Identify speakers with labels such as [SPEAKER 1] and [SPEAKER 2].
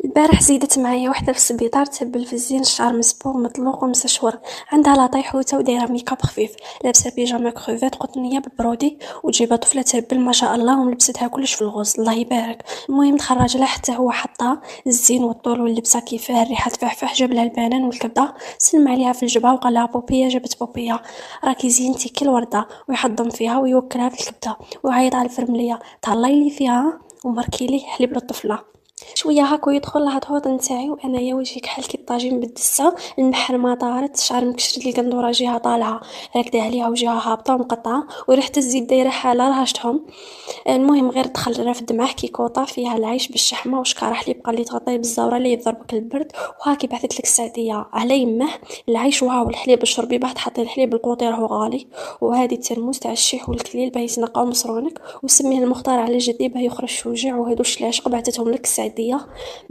[SPEAKER 1] البارح زيدت معايا وحده في السبيطار تهبل في الزين، الشعر مسبوغ مطلوق ومسشور، عندها لا طيحوته ودايره ميكاب خفيف، لابسه بيجامه كروفيت قطنيه بالبرودي، وتجيبها طفله تهبل ما شاء الله وملبستها كلش في الغوص الله يبارك. المهم تخرج لها حتى هو حطها الزين والطول واللبسه كيفاه، الريحه تفحفح، جاب لها البنان والكبده، سلم عليها في الجبهه وقال لها بوبيه، جابت بوبيه راكي زينتي كل ورده، ويحضن فيها ويوكلها في الكبده ويعيط على الفرمليه تهلاي لي فيها ومركي لي حليب للطفله. شويه هاكا يدخل لها الحوض نتاعي وانايا وجهي كحل كي الطاجين بالدسه، المحرمه طارت، الشعر مكشري، القندوره جهه طالعه راكده عليها وجهها هابطه ومقطعه، وريحه الزيت دايره حاله راه شتهم. المهم غير دخل رفد معاه كيكوطه فيها العيش بالشحمه وشكاره حليب، قال لي تغطيه بالزوره اللي يضربك البرد، وهاكي بعثت لك السعديه على يمه. العيش واو الحليب الشربي بعد حطي الحليب القوطي راهو غالي، وهذه الترموس تاع الشيح والكليل باه يتنقاو مصرونك، وسميه المختار على جدي باه يخرج شوجع، وهادو الشلاشق بعثتهم لك السعديه.